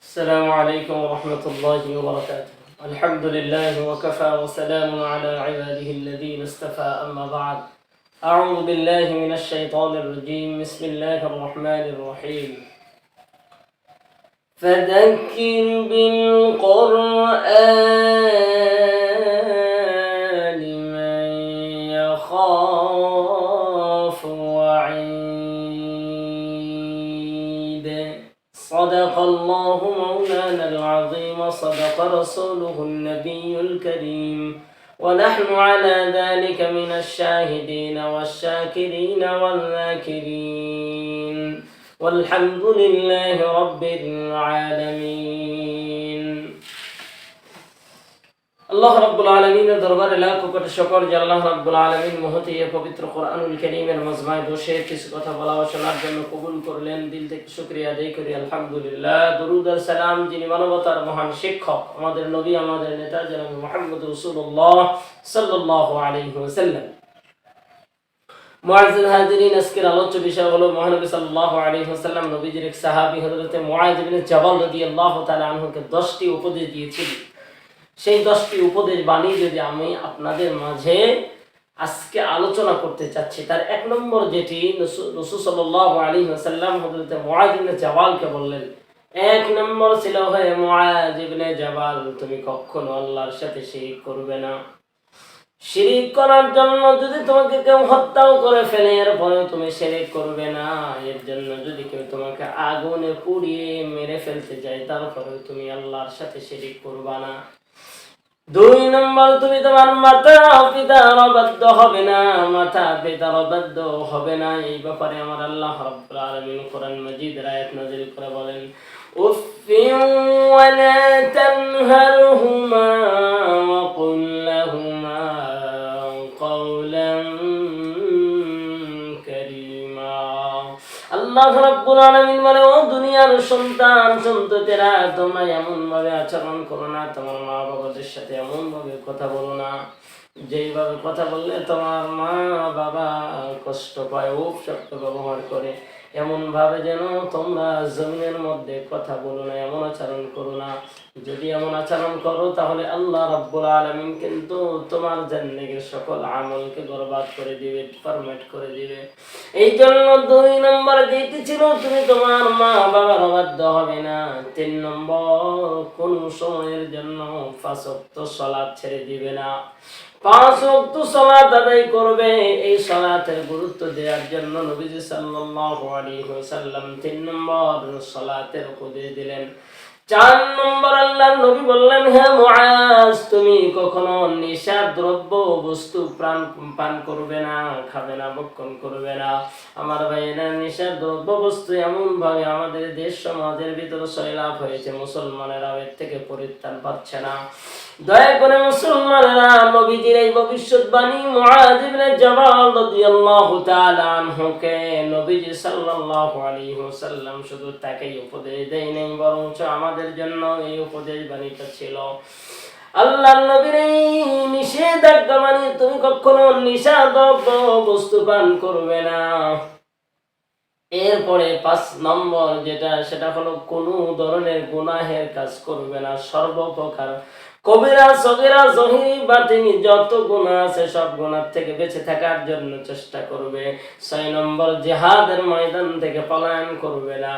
السلام عليكم ورحمة الله وبركاته. الحمد لله وكفى وسلام على عباده الذين اصطفى أما بعد. أعوذ بالله من الشيطان الرجيم. بسم الله الرحمن الرحيم. فذكر بالقرآن من يخاف وعيد. صدق الله مولانا العظيم وصدق رسوله النبي الكريم ونحن على ذلك من الشاهدين والشاكرين والذاكرين والحمد لله رب العالمين. আল্লাহ রাব্বুল আলামিনের দরবারে লাখ কোটি শুকর যে আল্লাহ রাব্বুল আলামিন মহতি পবিত্র কোরআনুল কারীমের মজমায় বসে কিছু কথা বলা ও শোনার জন্য কবুল করলেন। দিল থেকে শুকরিয়া আদায় করি আলহামদুলিল্লাহ। দরুদ আর সালাম যিনি মানবতার মহান শিক্ষক, আমাদের নবী, আমাদের নেতা জনাব মুহাম্মদ রাসূলুল্লাহ সাল্লাল্লাহু আলাইহি ওয়াসাল্লাম। মুআজ্জিজ হাজিরিন, আজকের আলোচ্য বিষয় হলো মহানবী সাল্লাল্লাহু আলাইহি ওয়াসাল্লাম নবীজির এক সাহাবী হযরত মুআজ ইবনে জাবাল রাদিয়াল্লাহু তাআলা আনহুকে 10টি উপদেশ দিয়েছিলেন। সেই 10টি উপদেশ বাণী যদি আমি আপনাদের মাঝে আজকে আলোচনা করতে চাচ্ছি, তার 1 নম্বর যেটি রাসূল সাল্লাল্লাহু আলাইহি ওয়াসাল্লাম হযরত মুআজ ইবনে জাবালকে বললেন, 1 নম্বর ছিল, হে মুআজ ইবনে জাবাল, তুমি কখনো আল্লাহর সাথে শিরক করবে না। শিরক করার জন্য যদি তোমাকে কেউ হত্যাও করে ফেলে, এরপরেও তুমি শিরক করবে না। এর জন্য যদি কেউ তোমাকে আগুনে পুড়িয়ে মেরে ফেলতে যায়, তারপরেও তুমি আল্লাহর সাথে শিরক করবে না। 2 নম্বর, তুমি তোমার মাতা পিতার অবাধ্য হবে না, মাতা পিতার অবাধ্য হবে না। এই ব্যাপারে আমার আল্লাহ রাব্বুল আলামিন কোরআন মাজিদের আয়াত নাযিল করে বলেন, উফিন ওয়া লা তানহারহুমা ওয়া কুল লাহুমা কওলান কারীমা। আল্লাহ রাব্বুল আলামিন বলে, ও দুনিয়ার সন্তান সন্ততিরা, তোমরা এমন ভাবে আচরণ করো না, তোমার মা বাবাদের সাথে এমন ভাবে কথা বলো না যেইভাবে কথা বললে তোমার মা বাবা কষ্ট পায়, শব্দ ব্যবহার করে। এমন ভাবে যেন তোমরা জমিনের মধ্যে কথা বলো না, এমন আচরণ করো না। যদি এমন আচরণ করো তাহলে আল্লাহ রাব্বুল আলামিন কিন্তু তোমার জিন্দেগীর সকল আমলকে বরবাদ করে দিবে, ফরমেট করে দিবে। এই জন্য 2 নম্বর যেটি ছিল, তুমি তোমার মা বাবার অবাধ্য হবে না। 3 নম্বর, কোন সময়ের জন্য 5 ওয়াক্ত সালাত ছেড়ে দিবে না। 5 ওয়াক্ত সালাত আদায় করবে। এই সালাতের গুরুত্ব দেওয়ার জন্য নবীজি সাল্লাল্লাহু আলাইহি ওয়াসাল্লাম 3 নম্বর সালাতের উপদেশ দিলেন। 4 নম্বর, আল্লাহর নবী বললেন, হে মুআজ, তুমি কখনো নেশা দ্রব্য বস্তু পান করবে না, খাবে না, ভক্ষণ করবে না। আমার ভাইয়েরা, নেশা দ্রব্য বস্তু এমন ভাবে আমাদের দেশ সমাজের ভিতরে সয়লাভ হয়েছে, মুসলমানেরা এর থেকে পরিত্রাণ পাচ্ছে না। দয়া করে মুসলমানেরা নবীজির এই ভবিষ্যৎবাণী মুআজ ইবনে জাবাল রাদিয়াল্লাহু তাআলা আনহুকে নবীজি সাল্লাল্লাহু আলাইহি ওয়াসাল্লাম শুধু তাকেই উপদেশ দেয় নাই, বরঞ্চ আমাদের জন্য এই উপদেশ বাণীটা ছিল। আল্লাহর নবীর এই নিষেধাজ্ঞা মানে তুমি কখনো নিশাদ্রব্য বস্তু পান করবে না। এরপরে 5 নম্বর যেটা, সেটা হলো কোনো ধরনের গুনাহের কাজ করবে না। সর্বপ্রকার কবিরা সগীরা জহিরি বাতিনি যত গুনাহ আছে সব গুনাহ থেকে বেঁচে থাকার জন্য চেষ্টা করবে। 6 নম্বর, জিহাদের ময়দান থেকে পলায়ন করবে না।